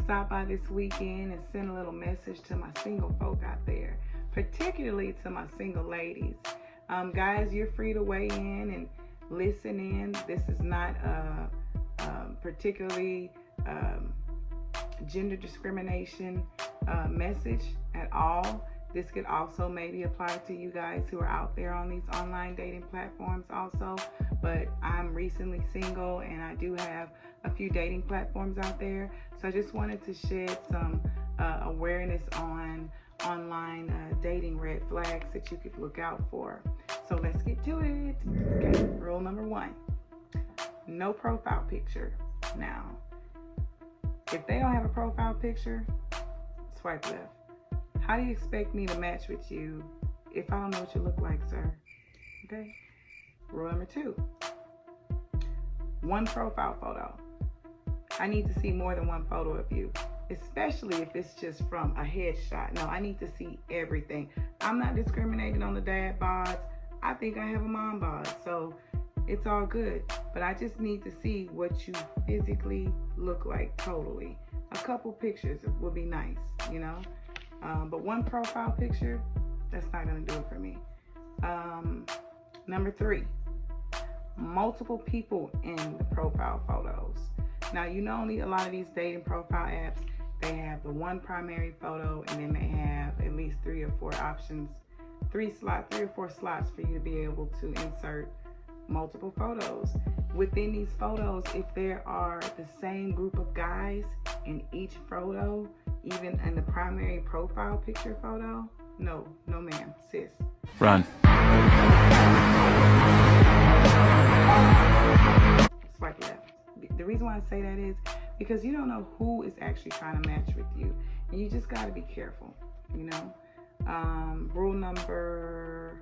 stop by this weekend and send a little message to my single folk out there, particularly to my single ladies. Guys, you're free to weigh in and listen in. This is not particularly gender discrimination message at all. This could also maybe apply to you guys who are out there on these online dating platforms also. But I'm recently single and I do have a few dating platforms out there. So I just wanted to shed some awareness on online dating red flags that you could look out for. So let's get to it. Okay, rule number 1, no profile picture. Now, if they don't have a profile picture, swipe left. How do you expect me to match with you if I don't know what you look like, sir? Okay. Rule number 2, 1 profile photo. I need to see more than 1 photo of you, especially if it's just from a headshot. No, I need to see everything. I'm not discriminating on the dad bods. I think I have a mom bod, so it's all good. But I just need to see what you physically look like totally. A couple pictures would be nice, you know? But 1 profile picture, that's not gonna do it for me. Number 3, multiple people in the profile photos. Now, you know, a lot of these dating profile apps, they have the 1 primary photo, and then they have at least 3 or 4 options, 3 or 4 slots for you to be able to insert multiple photos. Within these photos, if there are the same group of guys in each photo, even in the primary profile picture photo, no ma'am, sis. Run. Swipe left. The reason why I say that is because you don't know who is actually trying to match with you, and you just got to be careful, you know. Rule number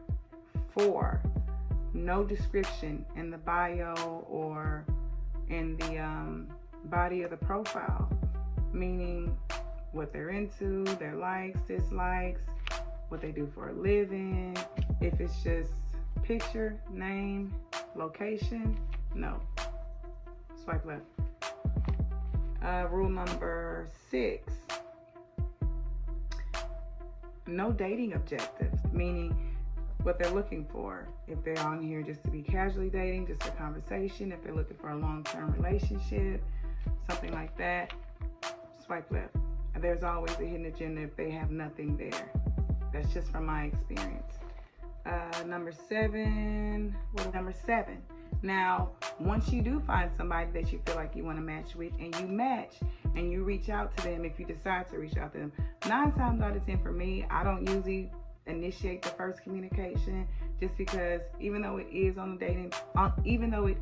4, no description in the bio or in the body of the profile, meaning what they're into, their likes, dislikes, what they do for a living. If it's just picture, name, location, no. Swipe left. Rule number 6, no dating objectives, meaning what they're looking for. If they're on here just to be casually dating, just a conversation, if they're looking for a long-term relationship, something like that, swipe left. There's always a hidden agenda if they have nothing there. That's just from my experience. Number 7. Now, once you do find somebody that you feel like you want to match with, and you match and you reach out to them, if you decide to reach out to them, 9 times out of 10 for me, I don't usually initiate the first communication, just because even though it is on the dating, even though it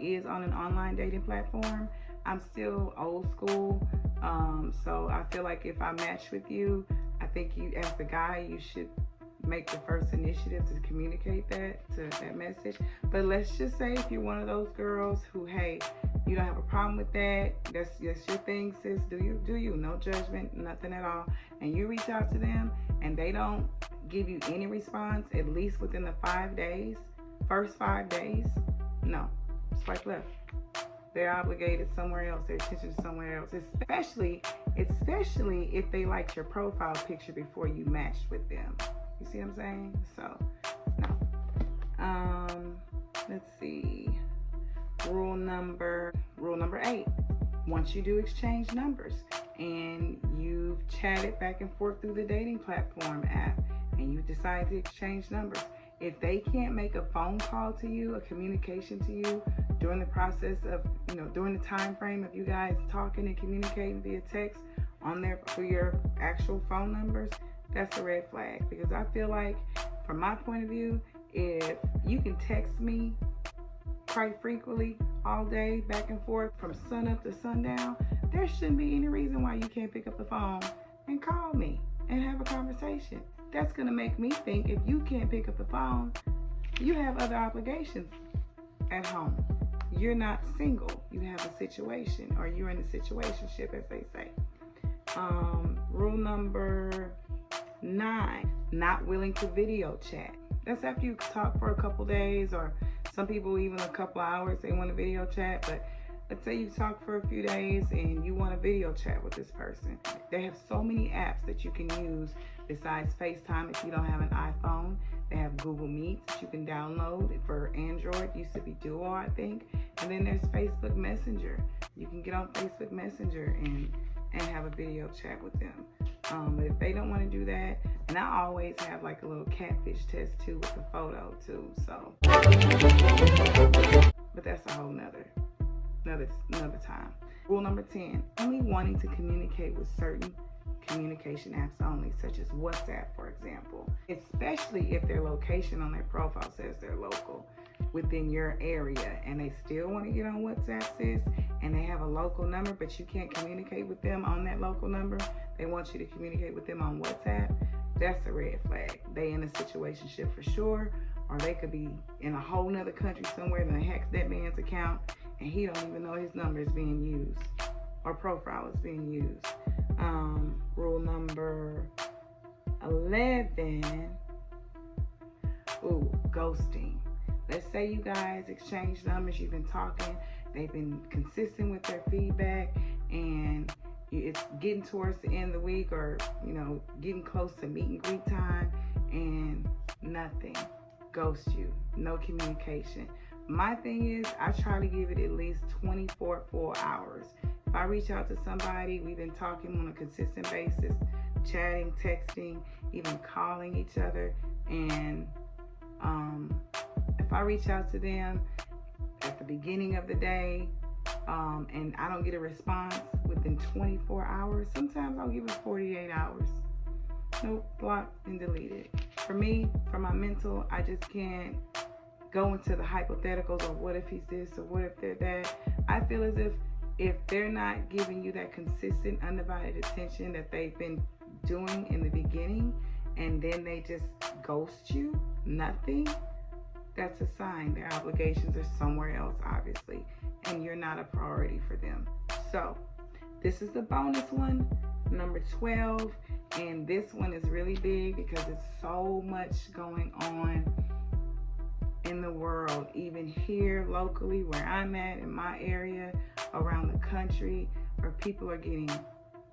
is on an online dating platform, I'm still old school. So I feel like if I match with you, I think you, as the guy, you should make the first initiative to communicate that message. But let's just say if you're one of those girls who, hey, you don't have a problem with that, that's your thing, sis, do you, no judgment, nothing at all, and you reach out to them and they don't give you any response, at least within the first 5 days, no, swipe left. They're obligated somewhere else, their attention is somewhere else, especially if they liked your profile picture before you matched with them. You see what I'm saying? So, no. Let's see. Rule number 8. Once you do exchange numbers and you've chatted back and forth through the dating platform app and you decide to exchange numbers, if they can't make a phone call to you, a communication to you during the process of, during the time frame of you guys talking and communicating via text through your actual phone numbers, that's a red flag. Because I feel like, from my point of view, if you can text me quite frequently all day, back and forth, from sun up to sundown, there shouldn't be any reason why you can't pick up the phone and call me and have a conversation. That's going to make me think, if you can't pick up the phone, you have other obligations at home. You're not single. You have a situation, or you're in a situationship, as they say. Rule number 9, not willing to video chat. That's after you talk for a couple days, or Some people even a couple hours, they want a video chat. But let's say you talk for a few days and you want a video chat with this person. They have so many apps that you can use besides FaceTime if you don't have an iPhone. They have Google Meets that you can download for Android. It used to be Duo, I think. And then there's Facebook Messenger. You can get on Facebook Messenger and have a video chat with them. But if they don't want to do that, and I always have like a little catfish test too with the photo too. So, but that's a whole nother time. Rule number 10, only wanting to communicate with certain communication apps only, such as WhatsApp, for example, especially if their location on their profile says they're local within your area and they still want to get on WhatsApp, sis, and they have a local number, but you can't communicate with them on that local number. They want you to communicate with them on WhatsApp. That's a red flag. They in a situationship for sure, or they could be in a whole nother country somewhere and they hack that man's account and he don't even know his number is being used or profile is being used. Rule number 11, ghosting. Let's say you guys exchange numbers, you've been talking, they've been consistent with their feedback, and it's getting towards the end of the week, or getting close to meet and greet time, and nothing. Ghost you. No communication. My thing is, I try to give it at least 24 full hours. If I reach out to somebody, we've been talking on a consistent basis, chatting, texting, even calling each other, and if I reach out to them at the beginning of the day and I don't get a response within 24 hours, sometimes I'll give it 48 hours. Nope, block and delete it. For me, for my mental, I just can't go into the hypotheticals of what if he's this or what if they're that. I feel as if they're not giving you that consistent, undivided attention that they've been doing in the beginning, and then they just ghost you, nothing, that's a sign their obligations are somewhere else, obviously, and you're not a priority for them. So this is the bonus one, number 12, and this one is really big because it's so much going on in the world, even here locally where I'm at, in my area, around the country, where people are getting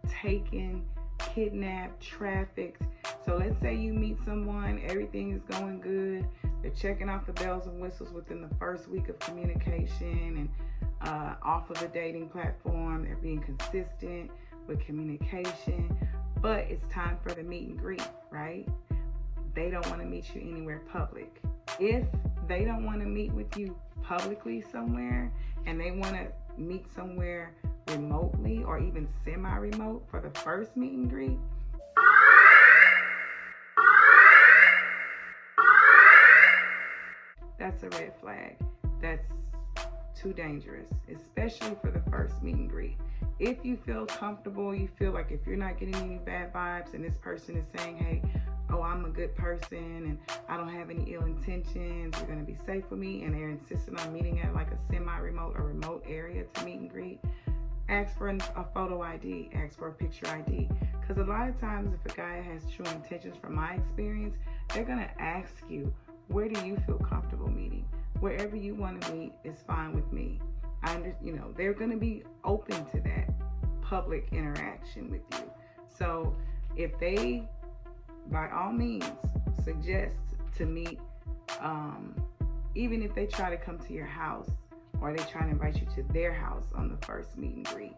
taken, kidnapped, trafficked. So let's say you meet someone, everything is going good, they're checking off the bells and whistles within the first week of communication and off of the dating platform. They're being consistent with communication, but it's time for the meet and greet, right? They don't want to meet you anywhere public. If they don't want to meet with you publicly somewhere and they want to meet somewhere remotely or even semi-remote for the first meet and greet, that's a red flag. That's too dangerous, especially for the first meet and greet. If you feel comfortable, you feel like if you're not getting any bad vibes and this person is saying, hey, I'm a good person and I don't have any ill intentions, you're going to be safe with me, and they're insisting on meeting at like a semi-remote or remote area to meet and greet, ask for a photo ID, ask for a picture ID. Because a lot of times if a guy has true intentions, from my experience, they're going to ask you, where do you feel comfortable meeting? Wherever you want to meet is fine with me. They're going to be open to that public interaction with you. So if they, by all means, suggest to meet, even if they try to come to your house or they try to invite you to their house on the first meet and greet,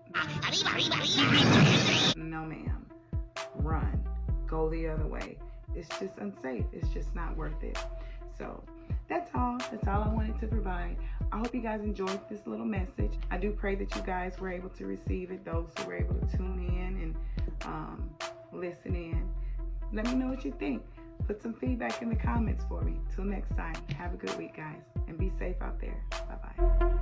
no ma'am, run, go the other way. It's just unsafe. It's just not worth it. So that's all I wanted to provide. I hope you guys enjoyed this little message. I do pray that you guys were able to receive it, those who were able to tune in and listen in. Let me know what you think. Put some feedback in the comments for me. Till next time, have a good week, guys, and be safe out there. Bye-bye.